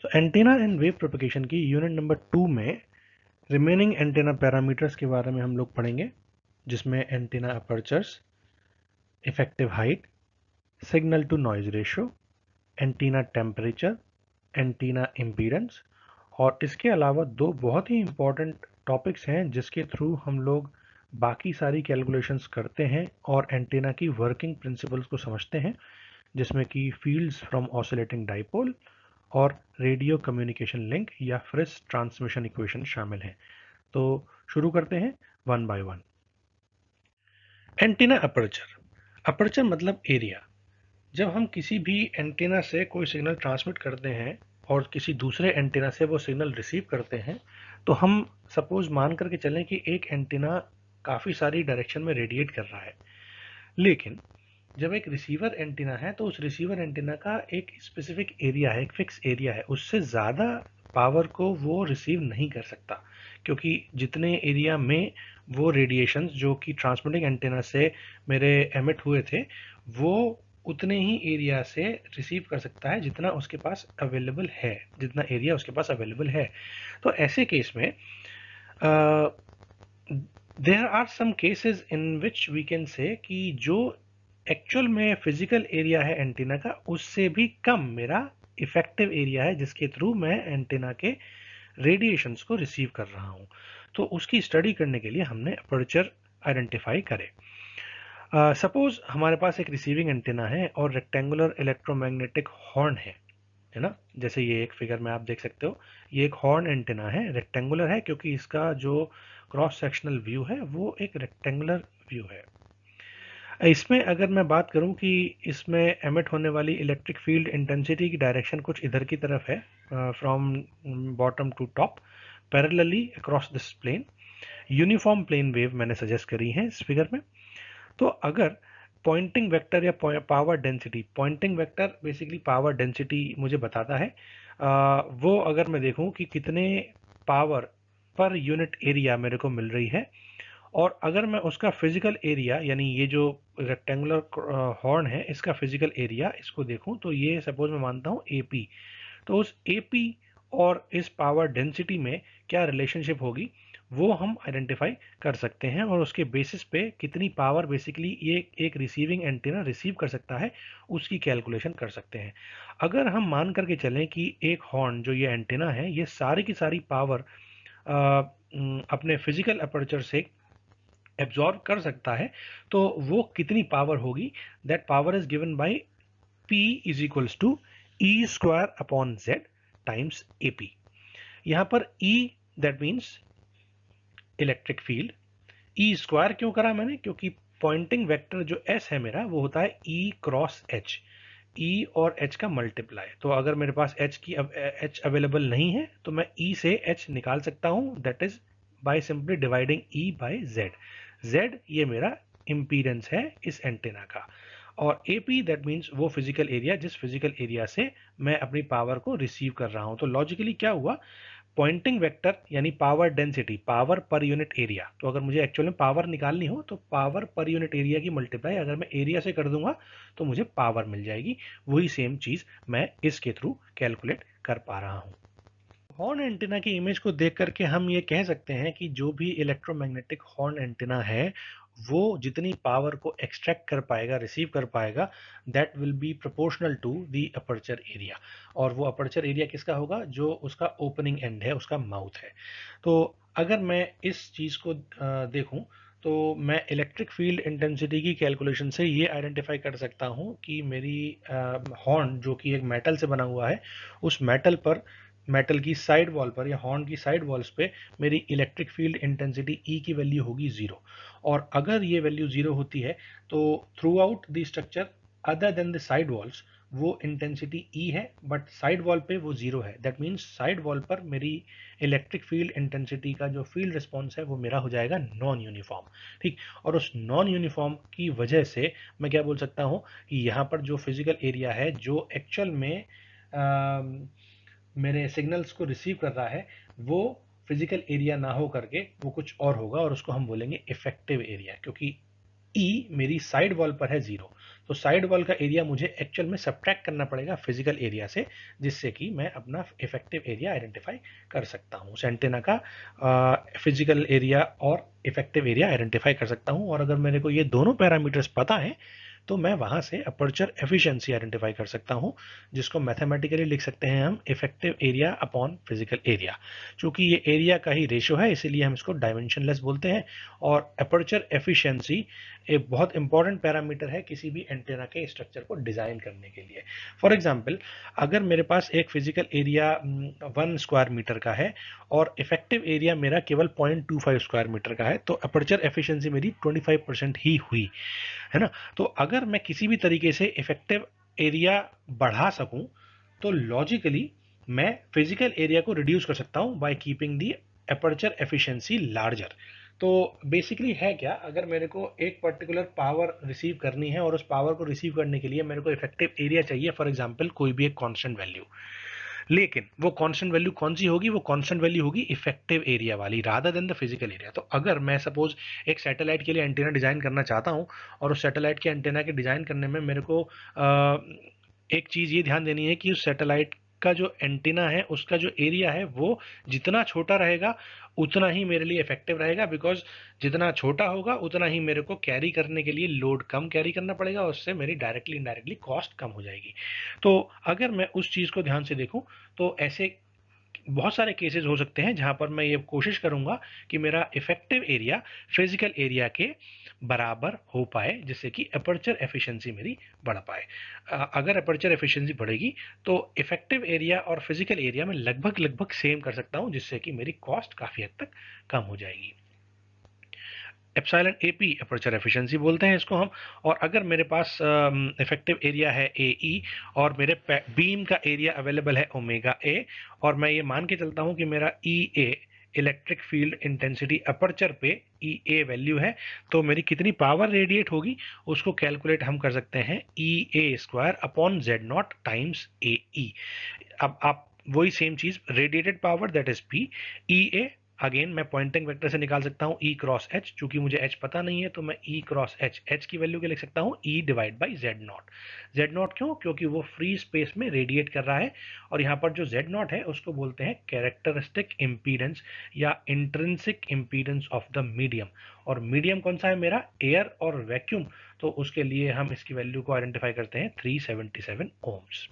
तो antenna and wave propagation की unit number 2 में रिमेनिंग एंटीना पैरामीटर्स के बारे में हम लोग पढ़ेंगे, जिसमें antenna apertures, effective height, signal to noise ratio, antenna temperature, antenna impedance और इसके अलावा दो बहुत ही इंपॉर्टेंट टॉपिक्स हैं जिसके थ्रू हम लोग बाकी सारी कैलकुलेशंस करते हैं और एंटीना की वर्किंग प्रिंसिपल्स को समझते हैं, जिसमें कि फील्ड्स फ्रॉम ऑसिलेटिंग डाइपोल और रेडियो कम्युनिकेशन लिंक या फ्रिस ट्रांसमिशन इक्वेशन शामिल हैं। तो शुरू करते हैं one by one. Antenna aperture. Aperture मतलब एरिया। जब हम किसी भी एंटीना से कोई सिग्नल ट्रांसमिट करते हैं और किसी दूसरे एंटीना से वो सिग्नल रिसीव करते हैं, तो हम सपोज मान करके चलें कि एक एंटीना काफ़ी सारी डायरेक्शन में रेडिएट कर रहा है, लेकिन जब एक रिसीवर एंटीना है तो उस रिसीवर एंटीना का एक स्पेसिफिक एरिया है, एक फिक्स एरिया है, उससे ज़्यादा पावर को वो रिसीव नहीं कर सकता, क्योंकि जितने एरिया में वो रेडिएशंस जो कि ट्रांसमिटिंग एंटीना से मेरे एमिट हुए थे, वो उतने ही एरिया से रिसीव कर सकता है जितना उसके पास अवेलेबल है, जितना एरिया उसके पास अवेलेबल है। तो ऐसे केस में there are some cases in which we can say कि जो एक्चुअल में फिजिकल एरिया है एंटीना का, उससे भी कम मेरा इफेक्टिव एरिया है जिसके थ्रू मैं एंटीना के रेडिएशंस को रिसीव कर रहा हूं। तो उसकी स्टडी करने के लिए हमने अपर्चर आइडेंटिफाई करे। सपोज हमारे पास एक रिसीविंग एंटीना है और रेक्टेंगुलर इलेक्ट्रोमैग्नेटिक हॉर्न है ना, जैसे ये एक फिगर में आप देख सकते हो, ये एक हॉर्न एंटीना है, रेक्टेंगुलर है क्योंकि इसका जो क्रॉस सेक्शनल व्यू है वो एक रेक्टेंगुलर व्यू है। इसमें अगर मैं बात करूं कि इसमें एमिट होने वाली इलेक्ट्रिक फील्ड इंटेंसिटी की डायरेक्शन कुछ इधर की तरफ है, from bottom to top parallelly across this plane. Uniform plane wave मैंने सजेस्ट करी है इस फिगर में। तो अगर पॉइंटिंग वेक्टर या power density, Poynting vector basically power density मुझे बताता है, वो अगर मैं देखूं कि कितने पावर पर यूनिट एरिया मेरे को मिल रही है, और अगर मैं उसका फिजिकल एरिया यानी ये जो रेक्टेंगुलर हॉर्न है इसका फिजिकल एरिया इसको देखूं, तो ये सपोज मैं मानता हूं एपी। तो उस एपी और इस पावर डेंसिटी में क्या रिलेशनशिप होगी वो हम आइडेंटिफाई कर सकते हैं, और उसके बेसिस पे कितनी पावर बेसिकली ये एक रिसीविंग एंटीना रिसीव कर सकता है उसकी कैलकुलेशन कर सकते हैं। अगर हम मान करके चलें कि एक हॉर्न जो ये एंटीना है ये सारी की सारी पावर अपने फिजिकल अपर्चर से एब्जॉर्ब कर सकता है, तो वो कितनी पावर होगी? That power is given by P is equals to E square upon Z times A P. यहां पर E that means electric field. E square क्यों करा मैंने? क्योंकि पॉइंटिंग वेक्टर जो S है मेरा वो होता है E क्रॉस H, E और H का मल्टीप्लाई। तो अगर मेरे पास H अवेलेबल नहीं है तो मैं E से H निकाल सकता हूं, that is by simply dividing E by Z। Z ये मेरा इम्पीडेंस है इस एंटीना का, और AP दैट मीन्स वो फिजिकल एरिया जिस फिजिकल एरिया से मैं अपनी पावर को रिसीव कर रहा हूं। तो लॉजिकली क्या हुआ, पॉइंटिंग वेक्टर यानी power density, power per unit area, तो अगर मुझे एक्चुअल में पावर निकालनी हो तो पावर पर यूनिट एरिया की मल्टीप्लाई अगर मैं एरिया से कर दूंगा तो मुझे पावर मिल जाएगी। वही सेम चीज मैं इसके थ्रू कैलकुलेट कर पा रहा हूं। हॉर्न एंटीना की इमेज को देख करके हम ये कह सकते हैं कि जो भी इलेक्ट्रोमैग्नेटिक हॉर्न एंटीना है वो जितनी पावर को एक्सट्रैक्ट कर पाएगा, रिसीव कर पाएगा, that will be proportional to the aperture area. और वो अपर्चर एरिया किसका होगा? जो उसका ओपनिंग एंड है, उसका माउथ है। तो अगर मैं इस चीज को देखूं तो मैं इलेक्ट्रिक फील्ड इंटेंसिटी की कैलकुलेशन से ये आइडेंटिफाई कर सकता हूं कि मेरी हॉर्न जो कि एक मेटल से बना हुआ है, उस मेटल पर, मेटल की साइड वॉल पर या हॉर्न की साइड वॉल्स पे मेरी इलेक्ट्रिक फील्ड इंटेंसिटी ई की वैल्यू होगी 0। और अगर ये वैल्यू 0 होती है तो through out the structure other than the side walls वो इंटेंसिटी ई है, बट साइड वॉल पे वो 0 है। दैट मीन्स साइड वॉल पर मेरी इलेक्ट्रिक फील्ड इंटेंसिटी का जो फील्ड रिस्पॉन्स है वो मेरा हो जाएगा नॉन यूनिफॉर्म। ठीक, और उस नॉन यूनिफॉर्म की वजह से मैं क्या बोल सकता हूँ कि यहाँ पर जो फिजिकल एरिया है जो एक्चुअल में मेरे सिग्नल्स को रिसीव कर रहा है वो फिजिकल एरिया ना हो करके वो कुछ और होगा, और उसको हम बोलेंगे इफेक्टिव एरिया, क्योंकि E मेरी साइड वॉल पर है 0। तो साइड वॉल का एरिया मुझे एक्चुअल में सब्ट्रैक्ट करना पड़ेगा फिजिकल एरिया से, जिससे कि मैं अपना इफेक्टिव एरिया आइडेंटिफाई कर सकता हूँ, उस एंटेना का फिजिकल एरिया और इफेक्टिव एरिया आइडेंटिफाई कर सकता हूँ। और अगर मेरे को ये दोनों पैरामीटर्स पता है तो मैं वहां से अपर्चर एफिशिएंसी आइडेंटिफाई कर सकता हूं, जिसको मैथमेटिकली लिख सकते हैं हम effective area upon physical area. चूंकि ये एरिया का ही रेशो है इसीलिए हम इसको डायमेंशनलेस बोलते हैं। और अपर्चर एफिशिएंसी एक बहुत इंपॉर्टेंट पैरामीटर है किसी भी एंटेना के स्ट्रक्चर को डिजाइन करने के लिए। फॉर एग्जाम्पल, अगर मेरे पास एक फिजिकल एरिया 1 स्क्वायर मीटर का है और इफेक्टिव एरिया मेरा केवल 0.25 स्क्वायर मीटर का है, तो अपर्चर एफिशिएंसी मेरी 25% ही हुई, है ना। तो अगर मैं किसी भी तरीके से इफेक्टिव एरिया बढ़ा सकूं तो लॉजिकली मैं फिजिकल एरिया को रिड्यूस कर सकता हूं by keeping the aperture efficiency larger. तो बेसिकली है क्या, अगर मेरे को एक पर्टिकुलर पावर रिसीव करनी है और उस पावर को रिसीव करने के लिए मेरे को इफेक्टिव एरिया चाहिए, फॉर एग्जांपल कोई भी एक कांस्टेंट वैल्यू, लेकिन वो कांस्टेंट वैल्यू कौन सी होगी, वो कांस्टेंट वैल्यू होगी इफेक्टिव एरिया वाली rather than the physical area. तो अगर मैं सपोज एक सैटेलाइट के लिए एंटीना डिजाइन करना चाहता हूं और उस सैटेलाइट के एंटीना के डिजाइन करने में मेरे को एक चीज ये ध्यान देनी है कि उस सैटेलाइट का जो एंटीना है उसका जो एरिया है वो जितना छोटा रहेगा उतना ही मेरे लिए इफेक्टिव रहेगा, बिकॉज जितना छोटा होगा उतना ही मेरे को कैरी करने के लिए लोड कम कैरी करना पड़ेगा, उससे मेरी डायरेक्टली इनडायरेक्टली कॉस्ट कम हो जाएगी। तो अगर मैं उस चीज को ध्यान से देखूं तो ऐसे बहुत सारे केसेस हो सकते हैं जहां पर मैं ये कोशिश करूंगा कि मेरा इफेक्टिव एरिया फिजिकल एरिया के बराबर हो पाए, जिससे कि अपर्चर एफिशिएंसी मेरी बढ़ पाए। अगर अपर्चर एफिशिएंसी बढ़ेगी तो इफेक्टिव एरिया और फिजिकल एरिया में लगभग लगभग सेम कर सकता हूं, जिससे कि मेरी कॉस्ट काफी हद तक कम हो जाएगी। एप्सिलॉन एपी अपर्चर एफिशिएंसी बोलते हैं इसको हम। और अगर मेरे पास इफेक्टिव एरिया है एई और मेरे बीम का एरिया अवेलेबल है ओमेगा ए, और मैं ये मान के चलता हूं कि मेरा E A electric field intensity aperture पे ई ए वैल्यू है, तो मेरी कितनी पावर रेडिएट होगी उसको कैलकुलेट हम कर सकते हैं E A square upon Z naught times A E. अब आप वही सेम चीज radiated power that is P, E A again मैं पॉइंटिंग वेक्टर से निकाल सकता हूं ई क्रॉस एच, चूंकि मुझे एच पता नहीं है तो मैं ई क्रॉस एच, एच की वैल्यू क्या लिख सकता हूं ई divide by Z not. Z not क्यों, क्योंकि वो फ्री स्पेस में रेडिएट कर रहा है, और यहाँ पर जो जेड नॉट है उसको बोलते हैं कैरेक्टरिस्टिक इम्पीडेंस या intrinsic impedance of the medium. और मीडियम कौन सा है मेरा, एयर और वैक्यूम, तो उसके लिए हम इसकी वैल्यू को आइडेंटिफाई करते हैं 377 ओम्स।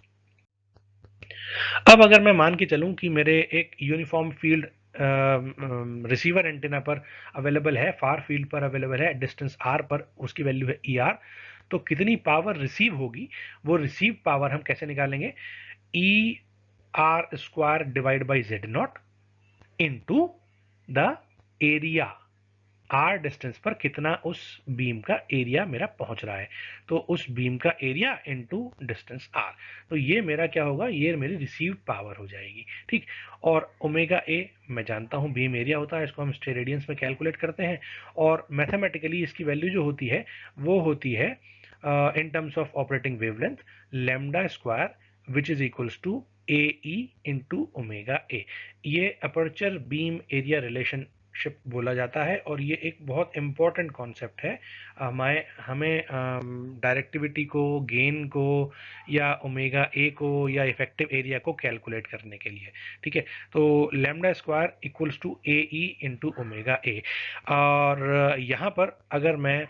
अब अगर मैं मान के चलूं कि मेरे एक यूनिफॉर्म फील्ड रिसीवर एंटीना पर अवेलेबल है, फार फील्ड पर अवेलेबल है, डिस्टेंस आर पर उसकी वैल्यू है ई आर, तो कितनी पावर रिसीव होगी, वो रिसीव पावर हम कैसे निकालेंगे, E R square divide by Z nought into the area, R distance पर कितना उस बीम का एरिया मेरा पहुंच रहा है, तो उस बीम का एरिया इनटू डिस्टेंस आर। तो ये मेरा क्या होगा, ये मेरी रिसीव्ड पावर हो जाएगी, ठीक। और ओमेगा ए मैं जानता हूं बीम एरिया होता है, इसको हम स्टेरेडियंस में कैलकुलेट करते हैं, और मैथमेटिकली इसकी वैल्यू जो होती है वो होती है in terms of operating wavelength lambda square which is equals to A E into omega A. ये अपर्चर बीम एरिया रिलेशनशिप बोला जाता है, और ये एक बहुत इंपॉर्टेंट कॉन्सेप्ट है हमें डायरेक्टिविटी को, गेन को, या ओमेगा ए को, या इफेक्टिव एरिया को कैलकुलेट करने के लिए, ठीक है। तो lambda square equals to A E into omega A, और यहाँ पर अगर मैं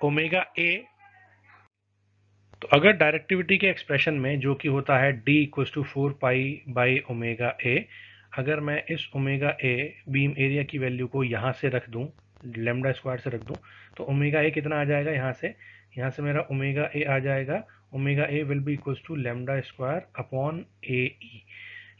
ओमेगा ए, तो अगर डायरेक्टिविटी के एक्सप्रेशन में जो कि होता है d equals to 4 pi by omega A, अगर मैं इस ओमेगा ए बीम एरिया की वैल्यू को यहाँ से रख दूँ, लेमडा स्क्वायर से रख दूँ, तो ओमेगा ए कितना आ जाएगा, यहाँ से मेरा ओमेगा ए आ जाएगा, omega A will be equals to lambda square upon A E.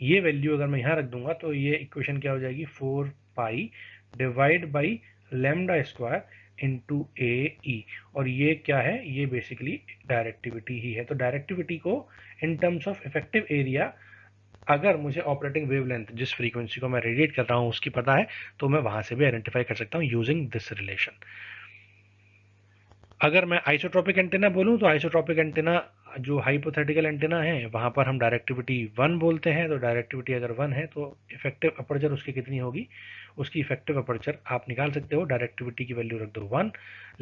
ये वैल्यू अगर मैं यहाँ रख दूंगा तो ये इक्वेशन क्या हो जाएगी, 4 pi divide by lambda square into A E, और ये क्या है, ये बेसिकली डायरेक्टिविटी ही है। तो डायरेक्टिविटी को इन टर्म्स ऑफ इफेक्टिव एरिया, अगर मुझे ऑपरेटिंग वेवलेंथ जिस फ्रीक्वेंसी को मैं रेडिएट कर रहा हूँ उसकी पता है, तो मैं वहां से भी आइडेंटिफाई कर सकता हूँ यूजिंग दिस रिलेशन। अगर मैं आइसोट्रोपिक एंटेना बोलूं तो आइसोट्रोपिक एंटेना जो हाइपोथेटिकल एंटेना है वहां पर हम डायरेक्टिविटी 1 बोलते हैं, तो डायरेक्टिविटी अगर 1 है तो इफेक्टिव अपर्चर उसकी कितनी होगी, उसकी इफेक्टिव अपर्चर आप निकाल सकते हो, डायरेक्टिविटी की वैल्यू रख दो 1,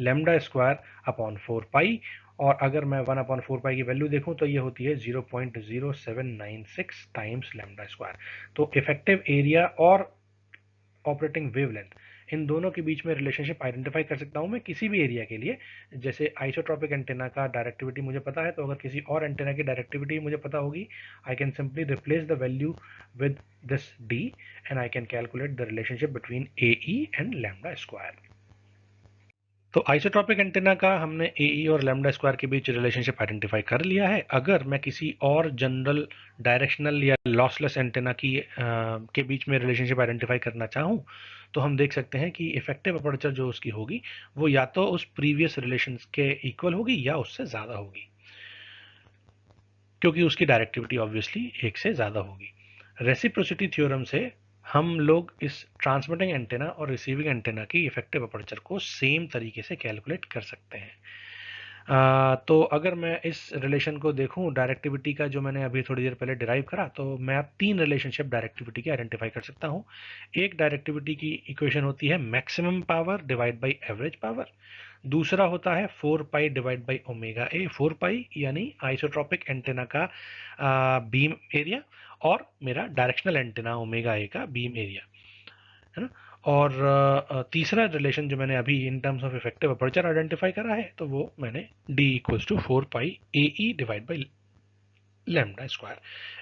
लेमडा स्क्वायर अपॉन 4 पाई, और अगर मैं 1/4 पाई की वैल्यू देखूं तो ये होती है 0.0796 टाइम्स लैम्डा स्क्वायर। तो इफेक्टिव एरिया और ऑपरेटिंग वेवलेंथ, इन दोनों के बीच में रिलेशनशिप आइडेंटिफाई कर सकता हूं मैं किसी भी एरिया के लिए। जैसे आइसोट्रॉपिक एंटेना का डायरेक्टिविटी मुझे पता है, तो अगर किसी और एंटेना की डायरेक्टिविटी मुझे पता होगी, I can simply replace the value with this D and I can calculate the relationship between A E and lambda square. तो आइसोट्रॉपिक एंटेना का हमने ए और लैम्डा स्क्वायर के बीच रिलेशनशिप आइडेंटिफाई कर लिया है। अगर मैं किसी और जनरल डायरेक्शनल या लॉसलेस एंटेना के बीच में रिलेशनशिप आइडेंटिफाई करना चाहूँ, तो हम देख सकते हैं कि इफेक्टिव अपर्चर जो उसकी होगी वो या तो उस प्रीवियस रिलेशन के इक्वल होगी या उससे ज़्यादा होगी, क्योंकि उसकी डायरेक्टिविटी ऑब्वियसली एक से ज़्यादा होगी। रेसिप्रोसिटी थ्योरम से हम लोग इस ट्रांसमिटिंग एंटेना और रिसीविंग एंटेना की इफेक्टिव अपर्चर को सेम तरीके से कैलकुलेट कर सकते हैं। तो अगर मैं इस रिलेशन को देखूं डायरेक्टिविटी का, जो मैंने अभी थोड़ी देर पहले डिराइव करा, तो मैं अब तीन रिलेशनशिप डायरेक्टिविटी की आइडेंटिफाई कर सकता हूं। एक डायरेक्टिविटी की इक्वेशन होती है maximum power divide by average power. दूसरा होता है 4 पाई डिवाइड बाई ओमेगा ए, 4 पाई यानी आइसोट्रॉपिक एंटेना का बीम एरिया और मेरा डायरेक्शनल एंटेना ओमेगा ए का बीम एरिया, है ना। और तीसरा रिलेशन जो मैंने अभी in terms of effective aperture identify करा है, तो वो मैंने d equals to 4 pi A E divide by lambda square,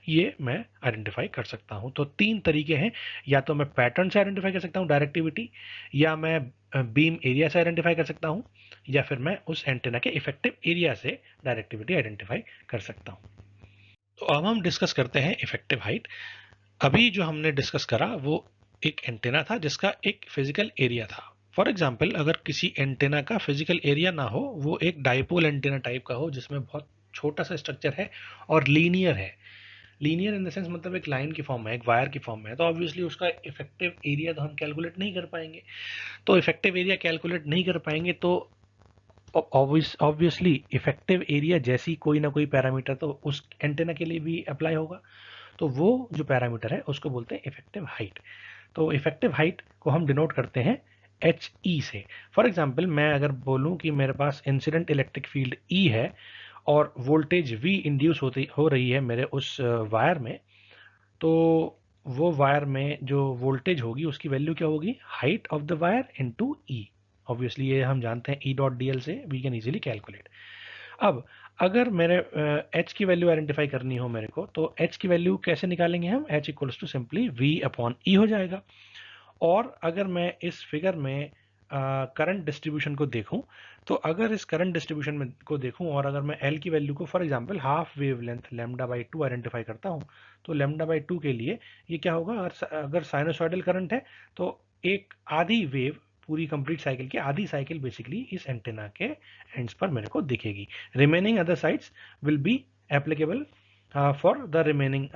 ये मैं आइडेंटिफाई कर सकता हूं। तो तीन तरीके हैं, या तो मैं पैटर्न से आइडेंटिफाई कर सकता हूं डायरेक्टिविटी, या मैं बीम एरिया से आइडेंटिफाई कर सकता हूं, या फिर मैं उस एंटेना के इफेक्टिव एरिया से डायरेक्टिविटी आइडेंटिफाई कर सकता हूं। तो अब हम डिस्कस करते हैं इफेक्टिव हाइट। अभी जो हमने डिस्कस करा वो एक एंटेना था जिसका एक फिजिकल एरिया था। फॉर एग्जाम्पल, अगर किसी एंटेना का फिजिकल एरिया ना हो, वो एक डाइपोल एंटेना टाइप का हो जिसमें बहुत छोटा सा स्ट्रक्चर है और लीनियर है। लीनियर इन द सेंस मतलब एक लाइन की फॉर्म में, एक वायर की फॉर्म में है, तो ऑब्वियसली उसका इफेक्टिव एरिया तो हम कैलकुलेट नहीं कर पाएंगे। तो इफेक्टिव एरिया कैलकुलेट नहीं कर पाएंगे तो ऑब्वियसली इफेक्टिव एरिया जैसी कोई ना कोई पैरामीटर तो उस एंटेना के लिए भी अप्लाई होगा। तो वो जो पैरामीटर है उसको बोलते हैं इफेक्टिव हाइट। तो इफेक्टिव हाइट को हम डिनोट करते हैं एच ई से। फॉर एग्जाम्पल, मैं अगर बोलूं कि मेरे पास इंसिडेंट इलेक्ट्रिक फील्ड ई है और वोल्टेज वी इंड्यूस हो रही है मेरे उस वायर में, तो वो वायर में जो वोल्टेज होगी उसकी वैल्यू क्या होगी, height of the wire into E. Obviously ये हम जानते हैं, ई डॉट डी एल से वी कैन इजीली कैलकुलेट। अब अगर मेरे h की वैल्यू आइडेंटिफाई करनी हो मेरे को, तो h की वैल्यू कैसे निकालेंगे हम, h equals to simply v upon E हो जाएगा। और अगर मैं इस फिगर में करंट डिस्ट्रीब्यूशन को देखूं, तो अगर इस करंट डिस्ट्रीब्यूशन में को देखूं और अगर मैं L की वैल्यू को for example half wave length lambda by 2 identify करता हूं, तो लैम्डा बाई 2 के लिए ये क्या होगा, अगर साइनोसॉइडल करंट है तो एक आधी वेव पूरी कंप्लीट साइकिल की आधी साइकिल बेसिकली इस एंटेना के एंड्स पर मेरे को दिखेगी। Remaining other sides will be applicable for the remaining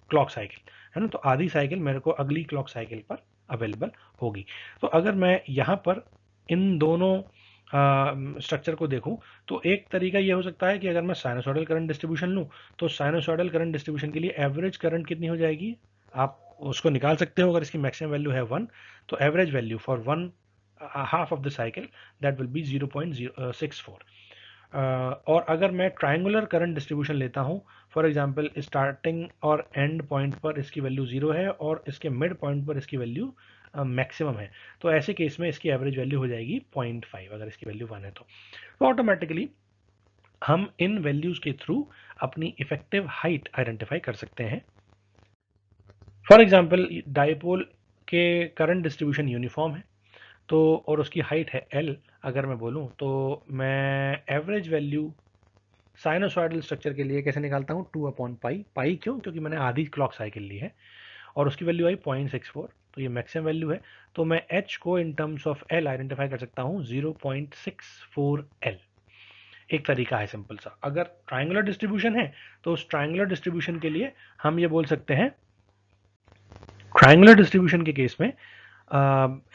clock cycle, है ना। तो आधी साइकिल मेरे को अगली क्लॉक साइकिल पर अवेलेबल होगी। तो अगर मैं यहाँ पर इन दोनों स्ट्रक्चर को देखूं, तो एक तरीका ये हो सकता है कि अगर मैं साइनोसॉइडल करंट डिस्ट्रीब्यूशन लूं, तो साइनोसॉइडल करंट डिस्ट्रीब्यूशन के लिए एवरेज करंट कितनी हो जाएगी, आप उसको निकाल सकते हो। अगर इसकी मैक्सिमम वैल्यू है 1, तो average value for one half of the cycle that will B 0.64। और अगर मैं ट्राइंगुलर करंट डिस्ट्रीब्यूशन लेता हूं, फॉर एग्जांपल स्टार्टिंग और एंड पॉइंट पर इसकी वैल्यू 0 है और इसके मिड पॉइंट पर इसकी वैल्यू मैक्सिमम है, तो ऐसे केस में इसकी एवरेज वैल्यू हो जाएगी 0.5 अगर इसकी वैल्यू 1 है तो ऑटोमेटिकली हम इन वैल्यूज के थ्रू अपनी इफेक्टिव हाइट आइडेंटिफाई कर सकते हैं। फॉर एग्जांपल, डाइपोल के करंट डिस्ट्रीब्यूशन यूनिफॉर्म है, तो और उसकी हाइट है L। अगर मैं बोलूं तो मैं एवरेज वैल्यू साइनोसॉइडल स्ट्रक्चर के लिए कैसे निकालता हूँ, 2 अपॉन पाई। पाई क्यों, क्योंकि मैंने आधी क्लॉक साइकिल ली है और उसकी वैल्यू आई 0.64, तो ये मैक्सिमम वैल्यू है। तो मैं h को इन टर्म्स ऑफ L आइडेंटिफाई कर सकता हूँ 0.64 L। एक तरीका है सिंपल सा। अगर ट्राइंगुलर डिस्ट्रीब्यूशन है तो उस ट्राइंगुलर डिस्ट्रीब्यूशन के लिए हम ये बोल सकते हैं, ट्राइंगुलर डिस्ट्रीब्यूशन के केस में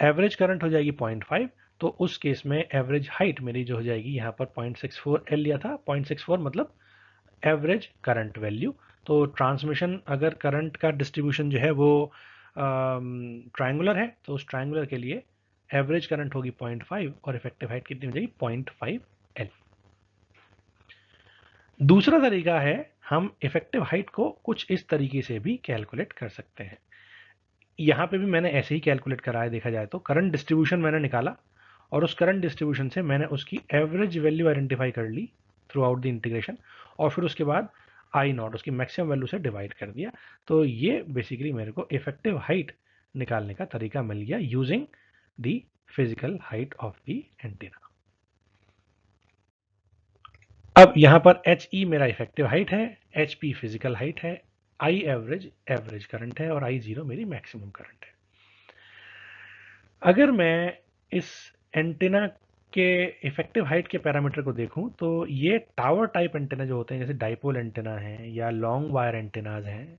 एवरेज करंट हो जाएगी 0.5, तो उस केस में एवरेज हाइट मेरी जो हो जाएगी यहाँ पर 0.64 L लिया था, 0.64 मतलब एवरेज करंट वैल्यू। तो ट्रांसमिशन अगर करंट का डिस्ट्रीब्यूशन जो है वो ट्राइंगुलर है, तो उस ट्राइंगुलर के लिए एवरेज करंट होगी 0.5 और इफेक्टिव हाइट कितनी हो जाएगी 0.5 L। दूसरा तरीका है हम इफेक्टिव हाइट को कुछ इस तरीके से भी कैलकुलेट कर सकते हैं। यहां पे भी मैंने ऐसे ही कैलकुलेट करा है। देखा जाए तो करंट डिस्ट्रीब्यूशन मैंने निकाला और उस करंट डिस्ट्रीब्यूशन से मैंने उसकी एवरेज वैल्यू आइडेंटिफाई कर ली थ्रू आउट द इंटीग्रेशन, और फिर उसके बाद आई नॉट उसकी मैक्सिमम वैल्यू से डिवाइड कर दिया। तो ये बेसिकली मेरे को इफेक्टिव हाइट निकालने का तरीका मिल गया using the physical height of the antenna. अब यहां पर एच ई मेरा इफेक्टिव हाइट है, एच पी फिजिकल हाइट है, आई एवरेज एवरेज करंट है और आई जीरो मेरी मैक्सिमम करंट है। अगर मैं इस एंटीना के इफेक्टिव हाइट के पैरामीटर को देखूं तो ये टावर टाइप एंटीना जो होते हैं, जैसे डाइपोल एंटीना है या लॉन्ग वायर एंटीनाज हैं,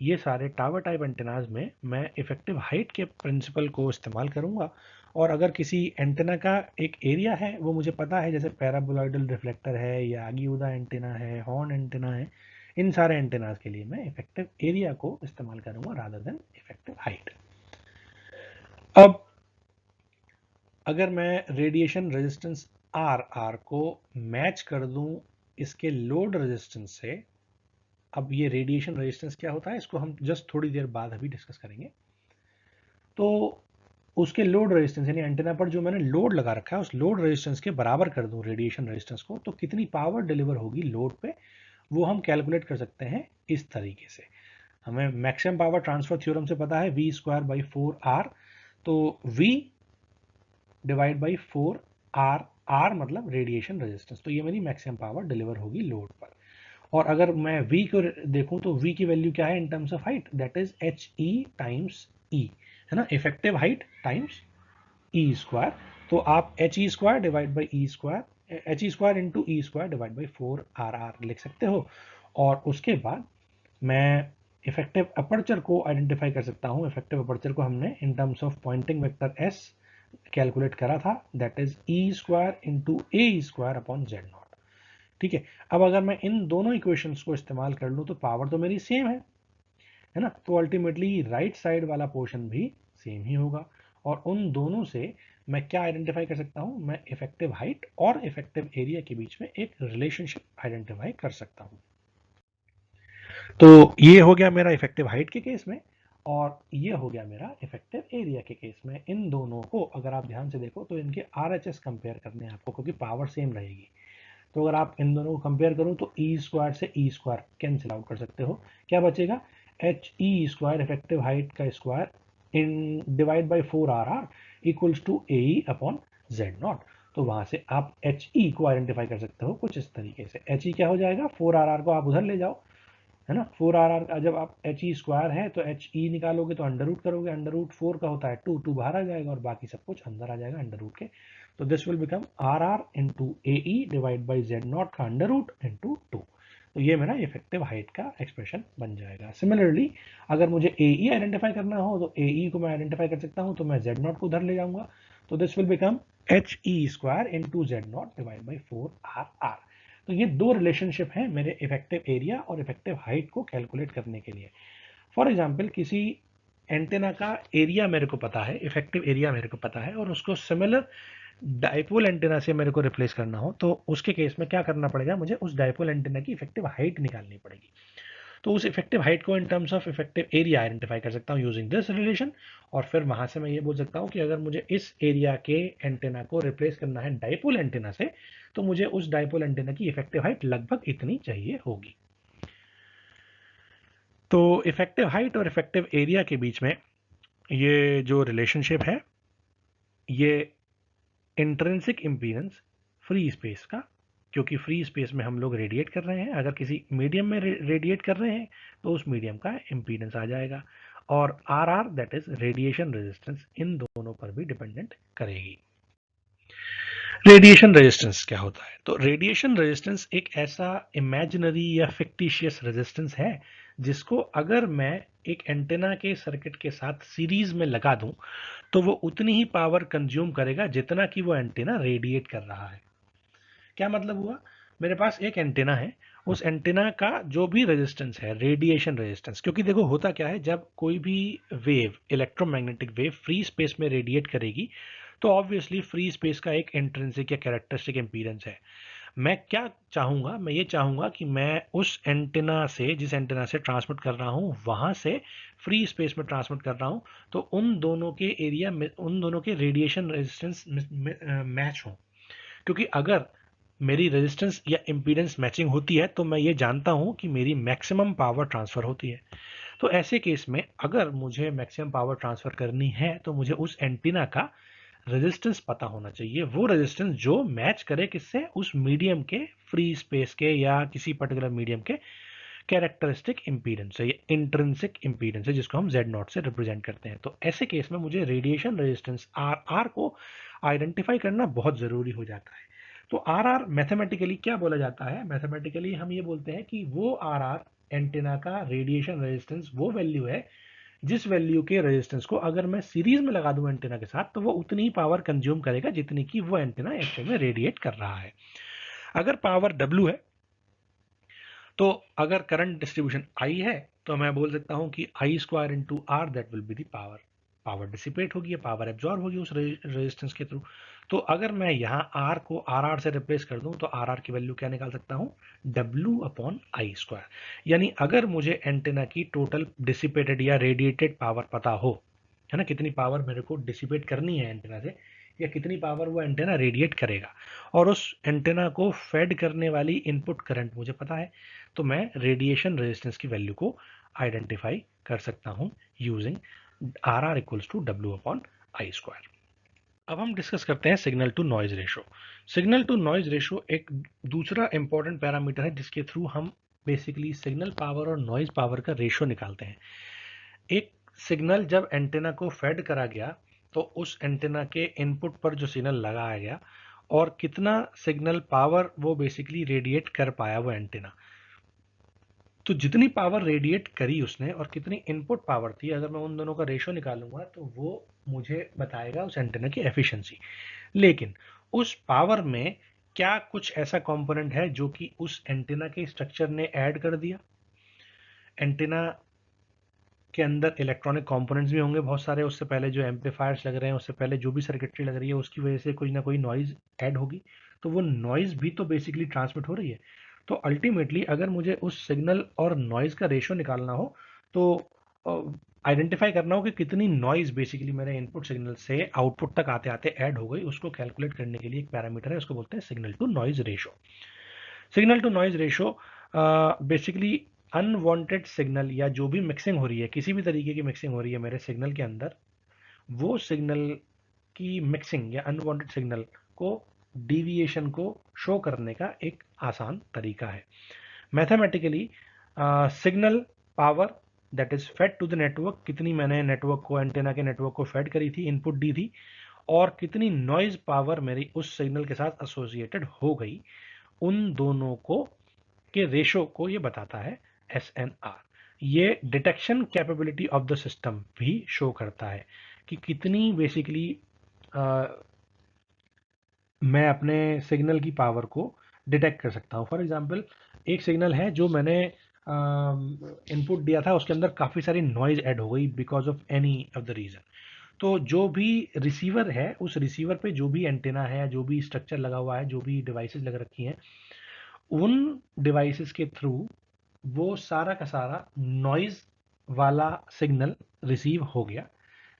ये सारे टावर टाइप एंटीनाज में मैं इफेक्टिव हाइट के प्रिंसिपल को इस्तेमाल करूंगा। और अगर किसी एंटीना का एक एरिया है वो मुझे पता है, जैसे पैराबोलॉइडल रिफ्लेक्टर है या आगीउदा एंटीना है, हॉर्न एंटीना है, इन सारे एंटीनाज के लिए मैं इफेक्टिव एरिया को इस्तेमाल करूंगा रादर देन इफेक्टिव हाइट। अब अगर मैं रेडिएशन रेजिस्टेंस आर को मैच कर दूं इसके लोड रेजिस्टेंस से, अब ये रेडिएशन रेजिस्टेंस क्या होता है इसको हम जस्ट थोड़ी देर बाद अभी डिस्कस करेंगे। तो उसके लोड रेजिस्टेंस यानी एंटीना पर जो मैंने लोड लगा रखा है उस लोड रेजिस्टेंस के बराबर कर दूं रेडिएशन रेजिस्टेंस को, तो कितनी पावर डिलीवर होगी लोड पे वो हम कैलकुलेट कर सकते हैं इस तरीके से। हमें मैक्सिमम पावर ट्रांसफर थ्योरम से पता है वी स्क्वायर बाई 4R, तो V divide by 4R, R मतलब रेडिएशन रेजिस्टेंस, तो ये मेरी मैक्सिमम पावर डिलीवर होगी लोड पर। और अगर मैं V को देखूं तो V की वैल्यू क्या है in terms of height, that is H E times E, है ना, effective height times E square. तो आप H E square divide by E square, H E square into E square divide by 4R लिख सकते हो। और उसके बाद मैं इफेक्टिव अपर्चर को आइडेंटिफाई कर सकता हूं। इफेक्टिव अपर्चर को हमने in terms of Poynting vector S calculate करा था, that is E square into A square upon Z nought. ठीक है, अब अगर मैं इन दोनों इक्वेशंस को इस्तेमाल कर लूं तो पावर तो मेरी सेम है ना, तो अल्टीमेटली राइट साइड वाला पोर्शन भी सेम ही होगा। और उन दोनों से मैं क्या आइडेंटिफाई कर सकता हूं, मैं इफेक्टिव हाइट और इफेक्टिव एरिया के बीच में एक रिलेशनशिप आइडेंटिफाई कर सकता हूं। तो ये हो गया मेरा इफेक्टिव हाइट के केस में, और ये हो गया मेरा इफेक्टिव एरिया के केस में। इन दोनों को अगर आप ध्यान से देखो तो इनके RHS कंपेयर करने हैं आपको, क्योंकि पावर सेम रहेगी। तो अगर आप इन दोनों को कंपेयर करो तो ई स्क्वायर से ई स्क्वायर कैंसिल आउट कर सकते हो, क्या बचेगा, H E square effective height का square in divide by 4R equals to A E upon Z naught. तो वहां से आप एच ई को आइडेंटिफाई कर सकते हो कुछ इस तरीके से। एच ई क्या हो जाएगा, 4R को आप उधर ले जाओ, है ना, 4R का जब आप एच ई स्क्वायर है तो एच ई निकालोगे तो अंडर रूट करोगे, अंडर रूट 4 का होता है 2, 2 बाहर आ जाएगा और बाकी सब कुछ अंदर आ जाएगा अंडर रूट के। तो this will become RR into A E divide by Z not का अंडर रूट इंटू 2। तो ये मेरा इफेक्टिव हाइट का एक्सप्रेशन बन जाएगा। सिमिलरली अगर मुझे ए ई आइडेंटिफाई करना हो तो ए ई को मैं आइडेंटिफाई कर सकता हूं, तो मैं जेड नॉट को उधर ले जाऊंगा, तो this will become H E square into Z not divide by 4RR। तो ये दो रिलेशनशिप हैं मेरे इफेक्टिव एरिया और इफेक्टिव हाइट को कैलकुलेट करने के लिए। फॉर एग्जाम्पल किसी एंटेना का एरिया मेरे को पता है, इफेक्टिव एरिया मेरे को पता है, और उसको सिमिलर डाइपोल एंटेना से मेरे को रिप्लेस करना हो, तो उसके केस में क्या करना पड़ेगा, मुझे उस डाइपोल एंटेना की इफेक्टिव हाइट निकालनी पड़ेगी। तो उस इफेक्टिव हाइट को इन terms of effective area identify कर सकता हूँ यूजिंग दिस रिलेशन, और फिर वहां से मैं ये बोल सकता हूँ कि अगर मुझे इस एरिया के एंटेना को रिप्लेस करना है डाइपोल एंटेना से, तो मुझे उस डाइपोल एंटेना की इफेक्टिव हाइट लगभग इतनी चाहिए होगी। तो इफेक्टिव हाइट और इफेक्टिव एरिया के बीच में ये जो रिलेशनशिप है, ये इंट्रिंसिक इम्पीडेंस फ्री स्पेस का, क्योंकि फ्री स्पेस में हम लोग रेडिएट कर रहे हैं, अगर किसी मीडियम में रेडिएट कर रहे हैं तो उस मीडियम का इम्पीडेंस आ जाएगा, और R R that is radiation resistance इन दोनों पर भी डिपेंडेंट करेगी। रेडिएशन रेजिस्टेंस क्या होता है, तो रेडिएशन रेजिस्टेंस एक ऐसा इमेजिनरी या फिक्टिशियस रेजिस्टेंस है जिसको अगर मैं एक एंटेना के सर्किट के साथ सीरीज में लगा दूं तो वो उतनी ही पावर कंज्यूम करेगा जितना कि वो एंटेना रेडिएट कर रहा है। क्या मतलब हुआ, मेरे पास एक एंटेना है, उस एंटेना का जो भी रेजिस्टेंस है रेडिएशन रेजिस्टेंस, क्योंकि देखो होता क्या है, जब कोई भी wave electromagnetic wave free space में रेडिएट करेगी तो ऑब्वियसली फ्री स्पेस का एक इंट्रिंसिक या कैरेक्टरिस्टिक इम्पीडेंस है। मैं क्या चाहूँगा, मैं ये चाहूँगा कि मैं उस एंटेना से, जिस एंटेना से ट्रांसमिट कर रहा हूँ, वहाँ से फ्री स्पेस में ट्रांसमिट कर रहा हूँ, तो उन दोनों के एरिया में, उन दोनों के रेडिएशन रेजिस्टेंस मैच हो। क्योंकि अगर मेरी रेजिस्टेंस या इम्पीडेंस मैचिंग होती है तो मैं ये जानता हूँ कि मेरी मैक्सिमम पावर ट्रांसफ़र होती है। तो ऐसे केस में अगर मुझे मैक्सिमम पावर ट्रांसफ़र करनी है तो मुझे उस एंटीना का रेजिस्टेंस पता होना चाहिए, वो रेजिस्टेंस जो मैच करे किससे, उस मीडियम के, फ्री स्पेस के या किसी पर्टिकुलर मीडियम के कैरेक्टरिस्टिक इम्पीडेंस है, ये इंट्रिंसिक इम्पीडेंस है जिसको हम Z0 से रिप्रेजेंट करते हैं। तो ऐसे केस में मुझे रेडिएशन रेजिस्टेंस RR को आइडेंटिफाई करना बहुत ज़रूरी हो जाता है। तो RR मैथमेटिकली क्या बोला जाता है, मैथमेटिकली हम ये बोलते हैं कि वो RR एंटेना का रेडिएशन रेजिस्टेंस वो वैल्यू है जिस वैल्यू के रेजिस्टेंस को अगर मैं सीरीज में लगा दूं एंटेना के साथ तो वो उतनी ही पावर कंज्यूम करेगा जितनी की वो एंटेना एक्चुअल में रेडिएट कर रहा है। अगर पावर W है तो अगर करंट डिस्ट्रीब्यूशन I है तो मैं बोल सकता हूं कि I square into R that will be the power. Power dissipate होगी, पावर एब्जॉर्ब होगी उस रेजिस्टेंस के थ्रू। तो अगर मैं यहाँ R को RR से रिप्लेस कर दूं तो RR की वैल्यू क्या निकाल सकता हूँ, W अपॉन आई स्क्वायर। यानी अगर मुझे एंटेना की टोटल डिसिपेटेड या रेडिएटेड पावर पता हो, है ना, कितनी पावर मेरे को डिसिपेट करनी है एंटेना से या कितनी पावर वो एंटेना रेडिएट करेगा, और उस एंटेना को फेड करने वाली इनपुट करंट मुझे पता है, तो मैं रेडिएशन रेजिस्टेंस की वैल्यू को आइडेंटिफाई कर सकता हूं using R R equals to W upon I square. अब हम डिस्कस करते हैं signal to noise ratio. Signal to noise ratio एक दूसरा इंपॉर्टेंट पैरामीटर है जिसके थ्रू हम बेसिकली सिग्नल पावर और नॉइज पावर का रेशो निकालते हैं। एक सिग्नल जब एंटेना को फेड करा गया तो उस एंटेना के इनपुट पर जो सिग्नल लगाया गया और कितना सिग्नल पावर वो बेसिकली रेडिएट कर पाया वो एंटेना, तो जितनी पावर रेडिएट करी उसने और कितनी इनपुट पावर थी, अगर मैं उन दोनों का रेशो निकालूंगा तो वो मुझे बताएगा उस एंटेना की एफिशिएंसी। लेकिन उस पावर में क्या कुछ ऐसा कंपोनेंट है जो कि उस एंटेना के स्ट्रक्चर ने ऐड कर दिया? एंटेना के अंदर इलेक्ट्रॉनिक कंपोनेंट्स भी होंगे बहुत सारे, उससे पहले जो एम्पलीफायर्स लग रहे हैं, उससे पहले जो भी सर्किटरी लग रही है, उसकी वजह से कोई ना कोई नॉइज ऐड होगी, तो वो नॉइज भी तो बेसिकली ट्रांसमिट हो रही है। तो अल्टीमेटली अगर मुझे उस सिग्नल और नॉइज का रेशो निकालना हो तो आइडेंटिफाई करना हो कि कितनी नॉइज बेसिकली मेरे इनपुट सिग्नल से आउटपुट तक आते आते ऐड हो गई, उसको कैलकुलेट करने के लिए एक पैरामीटर है, उसको बोलते हैं signal to noise ratio. Signal to noise ratio basically unwanted signal या जो भी मिक्सिंग हो रही है, किसी भी तरीके की मिक्सिंग हो रही है मेरे सिग्नल के अंदर, वो सिग्नल की मिक्सिंग या अनवांटेड सिग्नल को, डिविएशन को शो करने का एक आसान तरीका है। Mathematically signal power that is fed to the network, कितनी मैंने नेटवर्क को, एंटेना के नेटवर्क को फेड करी थी, इनपुट दी थी, और कितनी नॉइज पावर मेरी उस सिग्नल के साथ एसोसिएटेड हो गई, उन दोनों को के रेशो को ये बताता है SNR। ये detection capability of the system भी शो करता है कि कितनी बेसिकली मैं अपने सिग्नल की पावर को डिटेक्ट कर सकता हूँ। फॉर एग्जांपल एक सिग्नल है जो मैंने इनपुट दिया था, उसके अंदर काफ़ी सारी नॉइज ऐड हो गई because of any of the reason. तो जो भी रिसीवर है, उस रिसीवर पे जो भी एंटेना है, जो भी स्ट्रक्चर लगा हुआ है, जो भी डिवाइसेस लग रखी हैं, उन डिवाइसेस के थ्रू वो सारा का सारा नॉइज वाला सिग्नल रिसीव हो गया।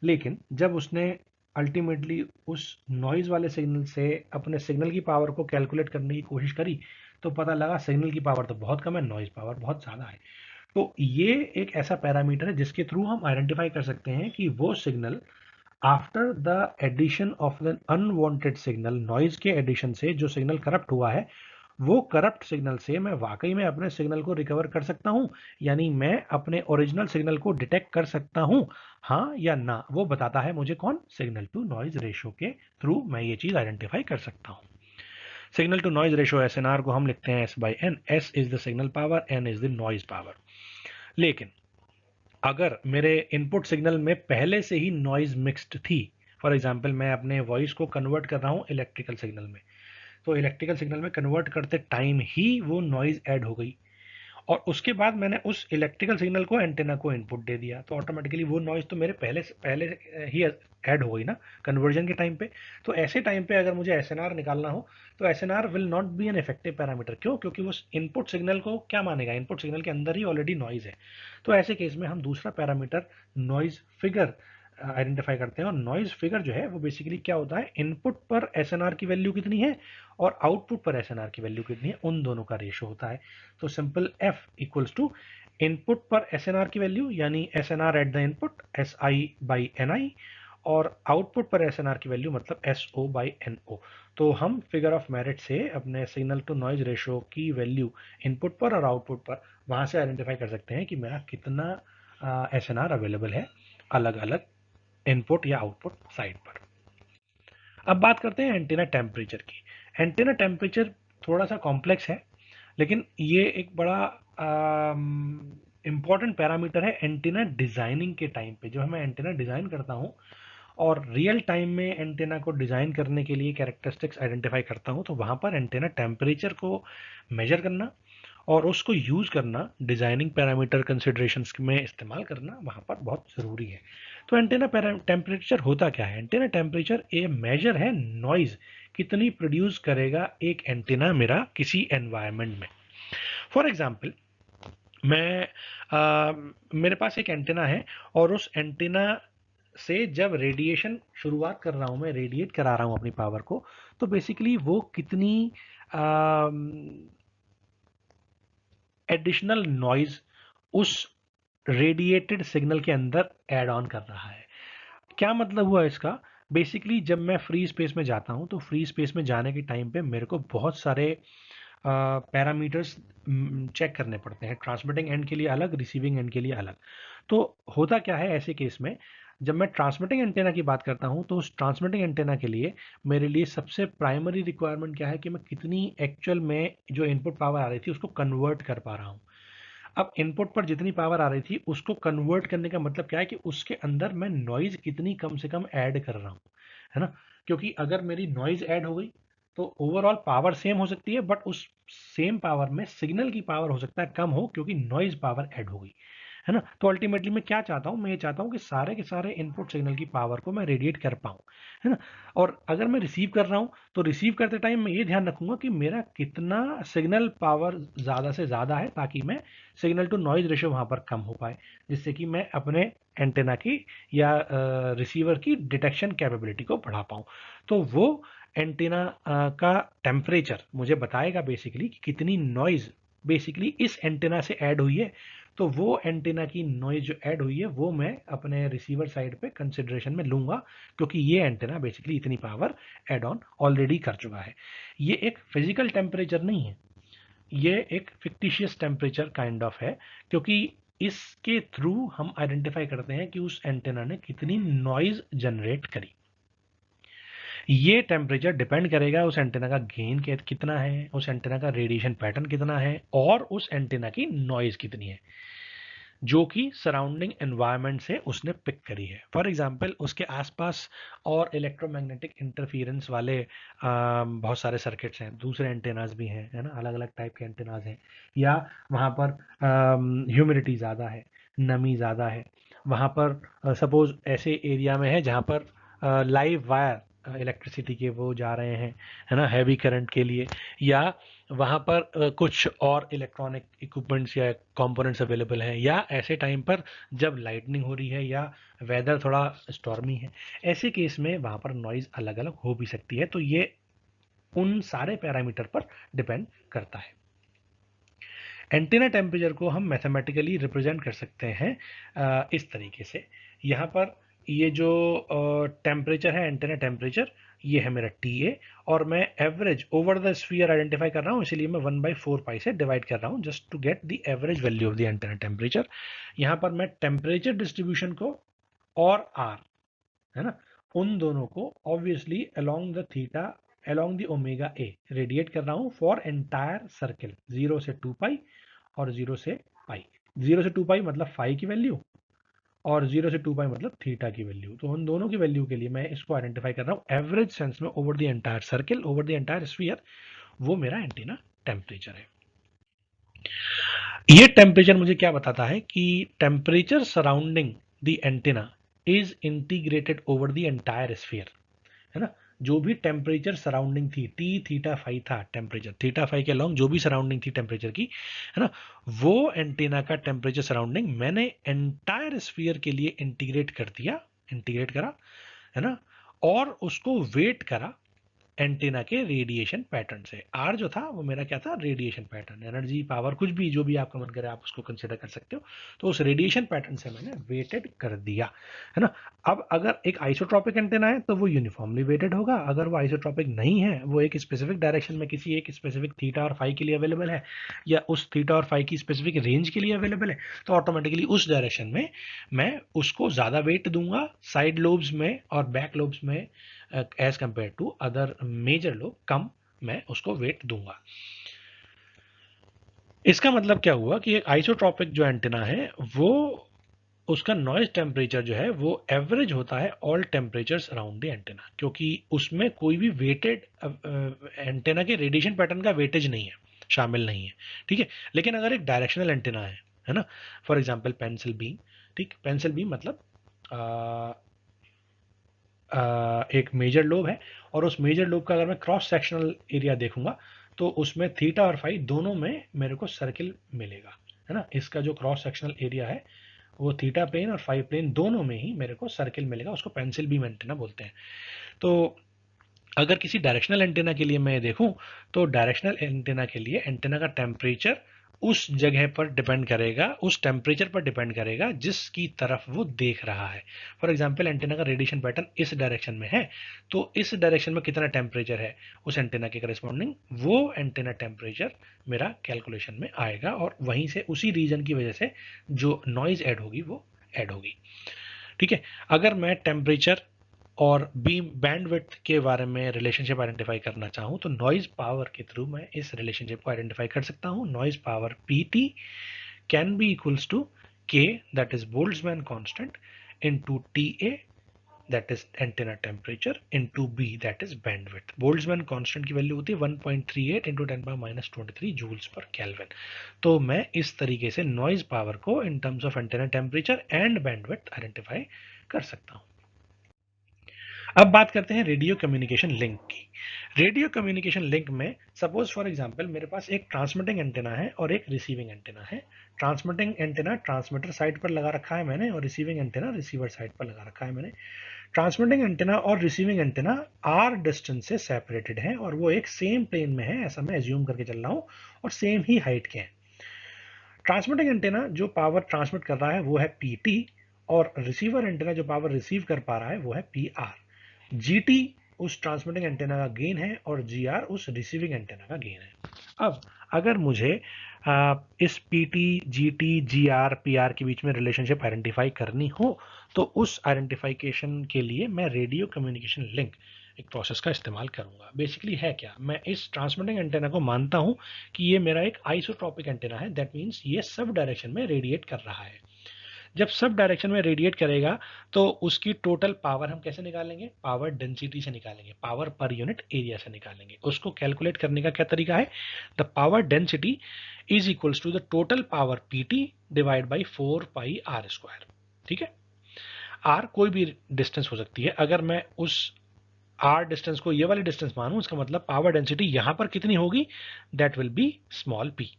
लेकिन जब उसने अल्टीमेटली उस नॉइज वाले सिग्नल से अपने सिग्नल की पावर को कैलकुलेट करने की कोशिश करी तो पता लगा सिग्नल की पावर तो बहुत कम है, नॉइज पावर बहुत ज़्यादा है। तो ये एक ऐसा पैरामीटर है जिसके थ्रू हम आइडेंटिफाई कर सकते हैं कि वो signal after the addition of an unwanted signal, noise के एडिशन से जो सिग्नल करप्ट हुआ है, वो करप्ट सिग्नल से मैं वाकई में अपने सिग्नल को रिकवर कर सकता हूं, यानी मैं अपने ओरिजिनल सिग्नल को डिटेक्ट कर सकता हूं, हाँ या ना, वो बताता है मुझे कौन, सिग्नल टू नॉइज रेशो के थ्रू मैं ये चीज आइडेंटिफाई कर सकता हूं। Signal to noise ratio SNR को हम लिखते हैं S/N। S is the signal power, N is the noise power. लेकिन अगर मेरे इनपुट सिग्नल में पहले से ही नॉइज मिक्स्ड थी, फॉर एग्जाम्पल मैं अपने वॉइस को कन्वर्ट कर रहा हूँ इलेक्ट्रिकल सिग्नल में, तो इलेक्ट्रिकल सिग्नल में कन्वर्ट करते टाइम ही वो नॉइज ऐड हो गई और उसके बाद मैंने उस इलेक्ट्रिकल सिग्नल को एंटेना को इनपुट दे दिया, तो ऑटोमेटिकली वो नॉइज़ तो मेरे पहले ही ऐड हो गई ना कन्वर्जन के टाइम पे। तो ऐसे टाइम पे अगर मुझे एसएनआर निकालना हो तो SNR will not be an effective parameter. क्यों? क्योंकि वो इनपुट सिग्नल को क्या मानेगा, इनपुट सिग्नल के अंदर ही ऑलरेडी नॉइज़ है। तो ऐसे केस में हम दूसरा पैरामीटर नॉइज़ फिगर आइडेंटिफाई करते हैं, और नॉइज़ फिगर जो है वो बेसिकली क्या होता है, इनपुट पर एसएनआर की वैल्यू कितनी है और आउटपुट पर एसएनआर की वैल्यू कितनी है, उन दोनों का रेशो होता है। तो simple F equals to input पर एसएनआर की वैल्यू यानी SNR at the input S I by N I, और आउटपुट पर एसएनआर की वैल्यू मतलब S O by N O. तो हम फिगर ऑफ मेरिट से अपने सिग्नल टू नॉइज रेशो की वैल्यू इनपुट पर और आउटपुट पर वहां से आइडेंटिफाई कर सकते हैं कि मेरा कितना एसएनआर अवेलेबल है अलग अलग इनपुट या आउटपुट साइड पर। अब बात करते हैं एंटीना टेम्परेचर की। एंटीना टेम्परेचर थोड़ा सा कॉम्प्लेक्स है, लेकिन ये एक बड़ा इम्पॉर्टेंट पैरामीटर है एंटीना डिज़ाइनिंग के टाइम पे। जब मैं एंटीना डिज़ाइन करता हूँ और रियल टाइम में एंटीना को डिज़ाइन करने के लिए कैरेक्टरिस्टिक्स आइडेंटिफाई करता हूँ, तो वहाँ पर एंटीना टेम्परेचर को मेजर करना और उसको यूज़ करना, डिज़ाइनिंग पैरामीटर कंसिडरेशंस में इस्तेमाल करना वहाँ पर बहुत ज़रूरी है। तो एंटीना टेम्परेचर होता क्या है? एंटीना टेम्परेचर ए मेजर है नॉइज़ कितनी प्रोड्यूस करेगा एक एंटीना मेरा किसी एनवायरनमेंट में। फॉर एग्जांपल, मेरे पास एक एंटीना है और उस एंटीना से जब रेडिएशन शुरुआत कर रहा हूँ, मैं रेडिएट करा रहा हूँ अपनी पावर को, तो बेसिकली वो कितनी एडिशनल नॉइज उस रेडिएटेड सिग्नल के अंदर ऐड ऑन कर रहा है। क्या मतलब हुआ इसका? बेसिकली जब मैं फ्री स्पेस में जाता हूँ तो फ्री स्पेस में जाने के टाइम पे मेरे को बहुत सारे पैरामीटर्स चेक करने पड़ते हैं, ट्रांसमिटिंग एंड के लिए अलग, रिसीविंग एंड के लिए अलग। तो होता क्या है ऐसे केस में, जब मैं ट्रांसमिटिंग एंटेना की बात करता हूं तो उस ट्रांसमिटिंग एंटेना के लिए मेरे लिए सबसे प्राइमरी रिक्वायरमेंट क्या है कि मैं कितनी एक्चुअल में जो इनपुट पावर आ रही थी उसको कन्वर्ट कर पा रहा हूं। अब इनपुट पर जितनी पावर आ रही थी उसको कन्वर्ट करने का मतलब क्या है कि उसके अंदर मैं नॉइज कितनी कम से कम ऐड कर रहा हूँ, है ना? क्योंकि अगर मेरी नॉइज ऐड हो गई तो ओवरऑल पावर सेम हो सकती है, बट उस सेम पावर में सिग्नल की पावर हो सकता है कम हो क्योंकि नॉइज पावर ऐड हो गई, है ना? तो अल्टीमेटली मैं क्या चाहता हूँ, मैं ये चाहता हूँ कि सारे के सारे इनपुट सिग्नल की पावर को मैं रेडिएट कर पाऊँ, है ना? और अगर मैं रिसीव कर रहा हूँ तो रिसीव करते टाइम मैं ये ध्यान रखूंगा कि मेरा कितना सिग्नल पावर ज़्यादा से ज़्यादा है, ताकि मैं सिग्नल टू नॉइज रेशियो वहाँ पर कम हो पाए, जिससे कि मैं अपने एंटेना की या रिसीवर की डिटेक्शन कैपेबिलिटी को बढ़ा पाऊँ। तो वो एंटेना का टेम्परेचर मुझे बताएगा बेसिकली कि कितनी नॉइज बेसिकली इस एंटेना से ऐड हुई है। तो वो एंटेना की नॉइज जो ऐड हुई है वो मैं अपने रिसीवर साइड पे कंसिडरेशन में लूंगा, क्योंकि ये एंटेना बेसिकली इतनी पावर ऐड ऑन ऑलरेडी कर चुका है। ये एक फिजिकल टेम्परेचर नहीं है, ये एक फिक्टिशियस टेम्परेचर काइंड ऑफ है, क्योंकि इसके थ्रू हम आइडेंटिफाई करते हैं कि उस एंटेना ने कितनी नॉइज जनरेट करी। ये टेम्परेचर डिपेंड करेगा उस एंटेना का गेन कितना है, उस एंटेना का रेडिएशन पैटर्न कितना है और उस एंटेना की नॉइज कितनी है जो कि सराउंडिंग एनवायरनमेंट से उसने पिक करी है। फॉर एग्जांपल, उसके आसपास और इलेक्ट्रोमैग्नेटिक इंटरफेरेंस वाले बहुत सारे सर्किट्स हैं, दूसरे एंटेनाज भी हैं, है ना? अलग अलग टाइप के एंटेनाज हैं। या वहाँ पर ह्यूमिडिटी ज़्यादा है, नमी ज़्यादा है, वहाँ पर सपोज ऐसे एरिया में है जहाँ पर लाइव वायर इलेक्ट्रिसिटी के वो जा रहे हैं, है ना, हैवी करंट के लिए, या वहाँ पर कुछ और इलेक्ट्रॉनिक इक्विपमेंट्स या कंपोनेंट्स अवेलेबल हैं, या ऐसे टाइम पर जब लाइटनिंग हो रही है या वेदर थोड़ा स्टॉर्मी है, ऐसे केस में वहाँ पर नॉइज़ अलग अलग हो भी सकती है। तो ये उन सारे पैरामीटर पर डिपेंड करता है। एंटीना टेम्परेचर को हम मैथमेटिकली रिप्रेजेंट कर सकते हैं इस तरीके से। यहाँ पर ये जो टेम्परेचर है, एंटीना टेम्परेचर, ये है मेरा टी ए, और मैं average over the sphere identify कर रहा हूँ, इसलिए मैं 1/4 पाई से डिवाइड कर रहा हूँ just to get the average value of the antenna temperature. यहाँ पर मैं टेम्परेचर डिस्ट्रीब्यूशन को और आर, है ना, उन दोनों को obviously along the theta along the omega A radiate कर रहा हूँ फॉर एंटायर सर्किल 0 से 2 पाई और 0 से पाई। 0 से 2 पाई मतलब फाई की वैल्यू, और 0 से 2 पाई मतलब थीटा की वैल्यू। तो उन दोनों की वैल्यू के लिए मैं इसको आइडेंटिफाई कर रहा हूँ एवरेज सेंस में over the entire circle, over the entire sphere, वो मेरा एंटीना टेम्परेचर है। ये टेम्परेचर मुझे क्या बताता है कि temperature surrounding the antenna is integrated over the entire sphere, है ना। जो भी टेम्परेचर सराउंडिंग थी, टी थीटा फाई था टेम्परेचर, थीटा फाई के अलॉन्ग जो भी सराउंडिंग थी टेम्परेचर की, है ना, वो एंटेना का टेम्परेचर सराउंडिंग मैंने एंटायर स्फीयर के लिए इंटीग्रेट कर दिया, इंटीग्रेट करा, है ना, और उसको वेट करा एंटीना के रेडिएशन पैटर्न से। आर जो था वो मेरा क्या था, रेडिएशन पैटर्न, एनर्जी, पावर, कुछ भी जो भी आपका मन करे आप उसको कंसिडर कर सकते हो। तो उस रेडिएशन पैटर्न से मैंने वेटेड कर दिया, है ना। अब अगर एक आइसोट्रॉपिक एंटीना है तो वो यूनिफॉर्मली वेटेड होगा। अगर वो आइसोट्रॉपिक नहीं है, वो एक स्पेसिफिक डायरेक्शन में किसी एक स्पेसिफिक थीटा और फाई के लिए अवेलेबल है, या उस थीटा और फाई की स्पेसिफिक रेंज के लिए अवेलेबल है, तो ऑटोमेटिकली उस डायरेक्शन में मैं उसको ज़्यादा वेट दूंगा साइड लोब्स में और बैक लोब्स में as compared to other major lobe कम मैं उसको वेट दूंगा। इसका मतलब क्या हुआ कि एक आइसोट्रॉपिक जो एंटीना है वो उसका नॉइज टेम्परेचर जो है वो एवरेज होता है all temperatures around the antenna, क्योंकि उसमें कोई भी वेटेड एंटेना के रेडिएशन पैटर्न का वेटेज नहीं है, शामिल नहीं है, ठीक है। लेकिन अगर एक डायरेक्शनल एंटेना है ना, फॉर एग्जांपल पेंसिल बीम, ठीक, पेंसिल बीम मतलब एक मेजर लोब है, और उस मेजर लोब का अगर मैं क्रॉस सेक्शनल एरिया देखूंगा तो उसमें थीटा और फाई दोनों में मेरे को सर्किल मिलेगा, है ना। इसका जो क्रॉस सेक्शनल एरिया है वो थीटा प्लेन और फाई प्लेन दोनों में ही मेरे को सर्किल मिलेगा, उसको पेंसिल बीम एंटेना बोलते हैं। तो अगर किसी डायरेक्शनल एंटेना के लिए मैं देखूं तो डायरेक्शनल एंटेना के लिए एंटेना का टेम्परेचर उस जगह पर डिपेंड करेगा, उस टेम्परेचर पर डिपेंड करेगा जिसकी तरफ वो देख रहा है। फॉर एग्जांपल एंटेना का रेडिएशन पैटर्न इस डायरेक्शन में है, तो इस डायरेक्शन में कितना टेम्परेचर है उस एंटेना के करस्पॉन्डिंग, वो एंटेना टेम्परेचर मेरा कैलकुलेशन में आएगा, और वहीं से उसी रीजन की वजह से जो नॉइज ऐड होगी वो ऐड होगी, ठीक है। अगर मैं टेम्परेचर और बीम बैंडविड्थ के बारे में रिलेशनशिप आइडेंटिफाई करना चाहूँ तो नॉइज पावर के थ्रू मैं इस रिलेशनशिप को आइडेंटिफाई कर सकता हूँ। Noise power PT can be equals to K, that is Boltzmann constant, into TA, that is antenna temperature, into B, that is bandwidth. Boltzmann constant की वैल्यू होती है 1.38 इंटू 10⁻⁻23 जूल्स पर केल्विन। तो मैं इस तरीके से नॉइज पावर को इन terms of antenna temperature and bandwidth identify कर सकता हूँ। अब बात करते हैं रेडियो कम्युनिकेशन लिंक की। रेडियो कम्युनिकेशन लिंक में सपोज फॉर एग्जांपल मेरे पास एक ट्रांसमिटिंग एंटेना है और एक रिसीविंग एंटेना है। ट्रांसमिटिंग एंटेना ट्रांसमीटर साइड पर लगा रखा है मैंने, और रिसीविंग एंटेना रिसीवर साइड पर लगा रखा है मैंने। ट्रांसमिटिंग एंटेना और रिसीविंग एंटेना आर डिस्टेंस से सेपरेटेड है, और वो एक सेम प्लेन में है, ऐसा मैं एज्यूम करके चल रहा हूँ, और सेम ही हाइट के हैं। ट्रांसमिटिंग एंटेना जो पावर ट्रांसमिट कर रहा है वो है पीटी, और रिसीवर एंटेना जो पावर रिसीव कर पा रहा है वो है पी आर। जीटी उस ट्रांसमिटिंग एंटेना का गेन है और जी आर उस रिसीविंग एंटेना का गेन है। अब अगर मुझे इस P T, G T, G R, P R के बीच में रिलेशनशिप आइडेंटिफाई करनी हो तो उस आइडेंटिफिकेशन के लिए मैं रेडियो कम्युनिकेशन लिंक एक प्रोसेस का इस्तेमाल करूंगा। बेसिकली है क्या, मैं इस ट्रांसमिटिंग एंटेना को मानता हूं कि ये मेरा एक आइसोट्रॉपिक एंटेना है, दैट मीन्स ये सब डायरेक्शन में रेडिएट कर रहा है। जब सब डायरेक्शन में रेडिएट करेगा तो उसकी टोटल पावर हम कैसे निकालेंगे, पावर डेंसिटी से निकालेंगे, पावर पर यूनिट एरिया से निकालेंगे। उसको कैलकुलेट करने का क्या तरीका है, the power density is equals to the total power PT divide by 4πr²। ठीक है, आर कोई भी डिस्टेंस हो सकती है। अगर मैं उस आर डिस्टेंस को ये वाली डिस्टेंस मानूं, इसका मतलब पावर डेंसिटी यहां पर कितनी होगी, that will B small P.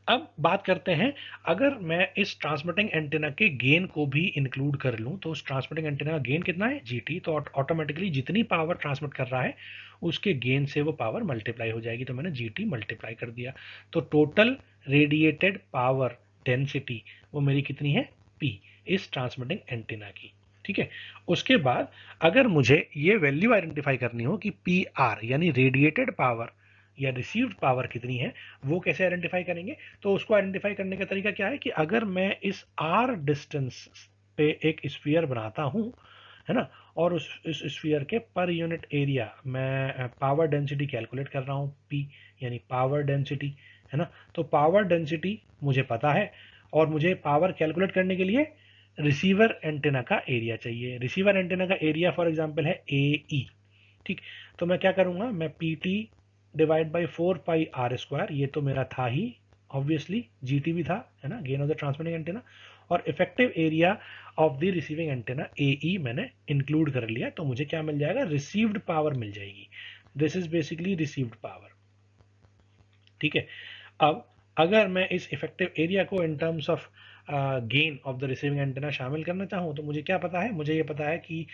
अब बात करते हैं, अगर मैं इस ट्रांसमिटिंग एंटेना के गेन को भी इंक्लूड कर लूं तो उस ट्रांसमिटिंग एंटेना का गेन कितना है, जीटी, तो ऑटोमेटिकली जितनी पावर ट्रांसमिट कर रहा है उसके गेन से वो पावर मल्टीप्लाई हो जाएगी, तो मैंने जीटी मल्टीप्लाई कर दिया। तो टोटल रेडिएटेड पावर डेंसिटी वो मेरी कितनी है, पी, इस ट्रांसमिटिंग एंटेना की। ठीक है, उसके बाद अगर मुझे ये वैल्यू आइडेंटिफाई करनी हो कि पी आर यानी रेडिएटेड पावर या रिसीव्ड पावर कितनी है, वो कैसे आइडेंटिफाई करेंगे, तो उसको आइडेंटिफाई करने का तरीका क्या है कि अगर मैं इस आर डिस्टेंस पे एक स्फीयर बनाता हूं, है ना, और उस स्फीयर के पर यूनिट एरिया मैं पावर डेंसिटी कैलकुलेट कर रहा हूं, पी यानी पावर डेंसिटी, है ना। तो पावर डेंसिटी मुझे पता है, और मुझे पावर कैलकुलेट करने के लिए रिसीवर एंटेना का एरिया चाहिए। रिसीवर एंटेना का एरिया फॉर एग्जांपल है ए ई। ठीक, तो मैं क्या करूंगा, मैं P T divide by 4πr², ये तो मेरा था ही ऑब्वियसली GT भी था, है ना, gain of the transmitting antenna, और effective area of the receiving antenna AE मैंने इंक्लूड कर लिया, तो मुझे क्या मिल जाएगा, रिसीव्ड पावर मिल जाएगी। This is basically received power. ठीक है, अब अगर मैं इस इफेक्टिव एरिया को इन terms of gain of the receiving antenna शामिल करना चाहूँ, तो मुझे क्या पता है, मुझे ये पता है कि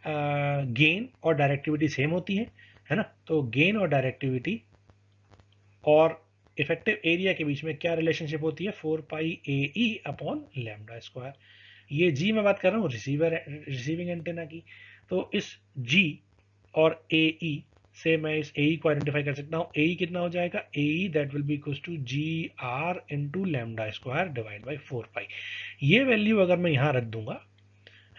गेन और डायरेक्टिविटी सेम होती है ना, तो गेन और डायरेक्टिविटी और इफेक्टिव एरिया के बीच में क्या रिलेशनशिप होती है, 4 पाई AE अपॉन लैम्डा स्क्वायर। ये G मैं बात कर रहा हूँ रिसीविंग एंटेना की, तो इस G और AE से मैं इस AE को आइडेंटिफाई कर सकता हूँ। AE कितना हो जाएगा, AE that will be equals to GR into lambda square divide by 4 pi. ये वैल्यू अगर मैं यहाँ रख दूंगा,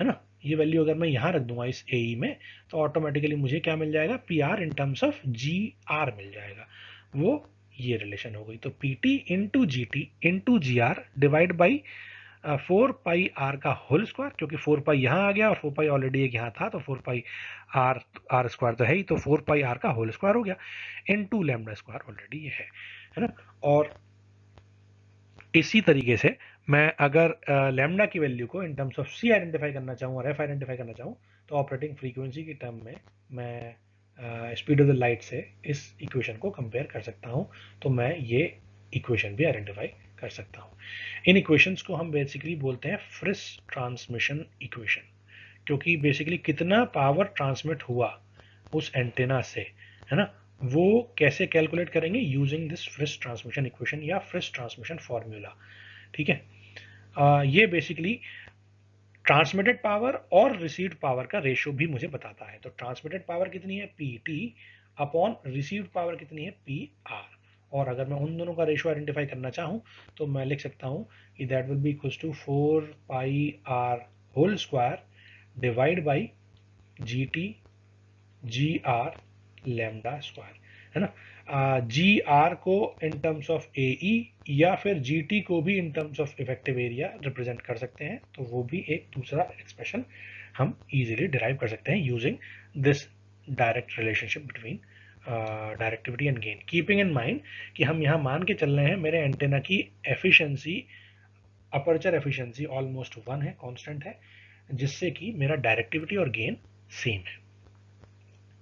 है ना, ये वैल्यू अगर मैं यहाँ रख दूंगा इस AE में, तो ऑटोमेटिकली मुझे क्या मिल जाएगा, PR in terms of GR मिल जाएगा। वो ये रिलेशन हो गई। तो PT into GT into GR divide by 4 pi R का होल स्क्वायर, क्योंकि 4 पाई यहाँ आ गया और 4 पाई ऑलरेडी एक यहाँ था, तो 4 पाई R स्क्वायर तो है ही, तो 4 पाई R का होल स्क्वायर हो गया, इनटू लैम्डा स्क्वायर ऑलरेडी ये है ना। और इसी तरीके से मैं अगर लैम्डा की वैल्यू को इन टर्म्स ऑफ C आइडेंटिफाई करना चाहूँ और F आइडेंटिफाई करना चाहूँ, तो ऑपरेटिंग फ्रीक्वेंसी की टर्म में मैं स्पीड ऑफ द लाइट से इस इक्वेशन को कंपेयर कर सकता हूँ, तो मैं ये इक्वेशन भी आइडेंटिफाई कर सकता हूँ। इन इक्वेशंस को हम बेसिकली बोलते हैं फ्रिस ट्रांसमिशन इक्वेशन, क्योंकि बेसिकली कितना पावर ट्रांसमिट हुआ उस एंटेना से, है ना, वो कैसे कैलकुलेट करेंगे, using this Friis transmission equation या फ्रिस ट्रांसमिशन फॉर्मूला। ठीक है, ये बेसिकली ट्रांसमिटेड पावर और रिसीव्ड पावर का रेशियो भी मुझे बताता है। तो ट्रांसमिटेड पावर कितनी है, PT अपॉन रिसीव्ड पावर कितनी है, PR। और अगर मैं उन दोनों का रेशियो आइडेंटिफाई करना चाहूं, तो मैं लिख सकता हूं कि that will be equals to 4 pi R whole square divide by GT GR lambda square, है ना। GR को इन टर्म्स ऑफ AE या फिर GT को भी इन terms of effective area represent कर सकते हैं, तो वो भी एक दूसरा एक्सप्रेशन हम इजीली डिराइव कर सकते हैं using this direct relationship between directivity and gain, keeping in mind कि हम यहाँ मान के चल रहे हैं मेरे एंटेना की एफिशिएंसी, अपर्चर एफिशिएंसी ऑलमोस्ट 1 है, कांस्टेंट है, जिससे कि मेरा डायरेक्टिविटी और गेन सेम है।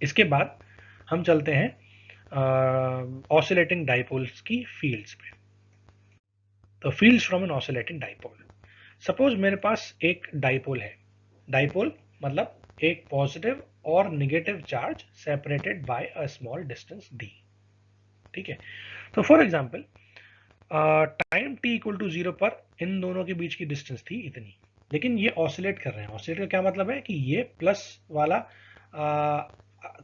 इसके बाद हम चलते हैं ऑसिलेटिंग डाइपोल्स की फील्ड्स पे। तो fields from an oscillating dipole, suppose मेरे पास एक डाइपोल है, डाइपोल मतलब एक पॉजिटिव और negative charge separated by a small distance d। ठीक है, तो for example time t equal to 0 पर इन दोनों के बीच की डिस्टेंस थी इतनी, लेकिन ये ऑसिलेट कर रहे हैं। ऑसिलेट का क्या मतलब है कि ये प्लस वाला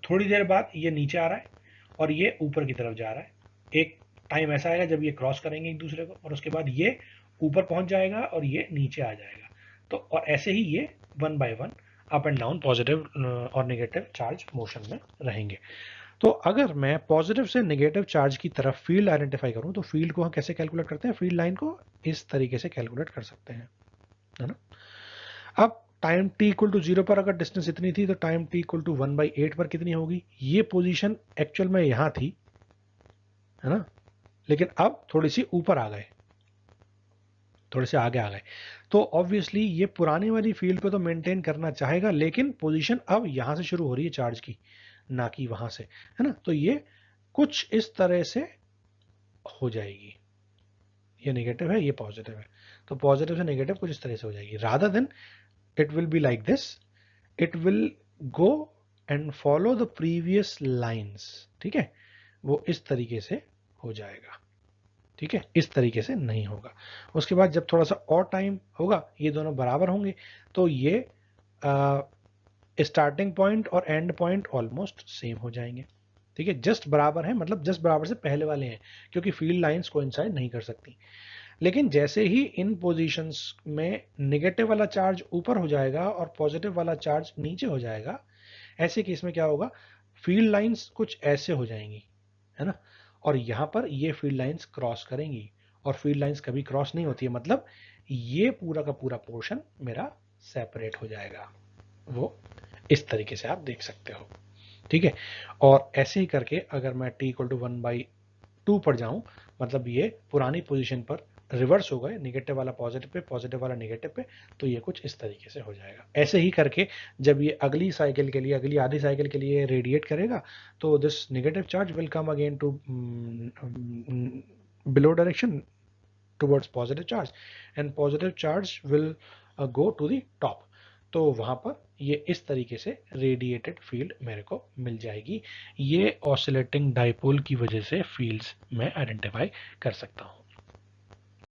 थोड़ी देर बाद ये नीचे आ रहा है और ये ऊपर की तरफ जा रहा है। एक टाइम ऐसा आएगा जब ये क्रॉस करेंगे एक दूसरे को, और उसके बाद ये ऊपर पहुंच जाएगा और ये नीचे आ जाएगा। तो और ऐसे ही ये 1 by 1 up and down positive और नेगेटिव चार्ज मोशन में रहेंगे। तो अगर मैं पॉजिटिव से नेगेटिव चार्ज की तरफ फील्ड आइडेंटिफाई करूं, तो फील्ड को हम कैसे कैलकुलेट करते हैं, फील्ड लाइन को इस तरीके से कैलकुलेट कर सकते हैं, है ना। अब टाइम t इक्वल टू 0 पर अगर डिस्टेंस इतनी थी, तो टाइम t इक्वल टू 1/8 पर कितनी होगी, ये पोजीशन एक्चुअल में यहां थी, है ना, लेकिन अब थोड़ी सी ऊपर आ गए, थोड़े से आगे आ गए, तो ऑब्वियसली ये पुरानी वाली फील्ड को तो मेंटेन करना चाहेगा, लेकिन पोजीशन अब यहां से शुरू हो रही है चार्ज की, ना कि वहां से, है ना। तो ये कुछ इस तरह से हो जाएगी, ये नेगेटिव है, ये पॉजिटिव है, तो पॉजिटिव से नेगेटिव कुछ इस तरह से हो जाएगी, rather than it will be like this, it will go and follow the previous lines. ठीक है, वो इस तरीके से हो जाएगा। ठीक है, इस तरीके से नहीं होगा। उसके बाद जब थोड़ा सा और टाइम होगा, ये दोनों बराबर होंगे, तो ये स्टार्टिंग पॉइंट और एंड पॉइंट ऑलमोस्ट सेम हो जाएंगे। ठीक है, जस्ट बराबर है, मतलब जस्ट बराबर से पहले वाले हैं, क्योंकि फील्ड लाइंस कोइंसाइड नहीं कर सकती। लेकिन जैसे ही इन पोजीशंस में नेगेटिव वाला चार्ज ऊपर हो जाएगा और पॉजिटिव वाला चार्ज नीचे हो जाएगा, ऐसे केस में क्या होगा, फील्ड लाइंस कुछ ऐसे हो जाएंगी, है ना, और यहां पर ये फील्ड लाइंस क्रॉस करेंगी, और फील्ड लाइंस कभी क्रॉस नहीं होती है, मतलब ये पूरा का पूरा पोर्शन मेरा सेपरेट हो जाएगा, वो इस तरीके से आप देख सकते हो। ठीक है, और ऐसे ही करके अगर मैं t इक्वल टू 1/2 पर जाऊं, मतलब ये पुरानी पोजीशन पर रिवर्स हो गए, नेगेटिव वाला पॉजिटिव पे, पॉजिटिव वाला नेगेटिव पे, तो ये कुछ इस तरीके से हो जाएगा। ऐसे ही करके जब ये अगली साइकिल के लिए, अगली आधी साइकिल के लिए रेडिएट करेगा, तो this negative charge will come again to below direction towards positive charge, and positive charge will go to the top। तो वहां पर ये इस तरीके से रेडिएटेड फील्ड मेरे को मिल जाएगी। ये ऑसिलेटिंग डाइपोल की वजह से फील्ड्स मैं आइडेंटिफाई कर सकता हूं।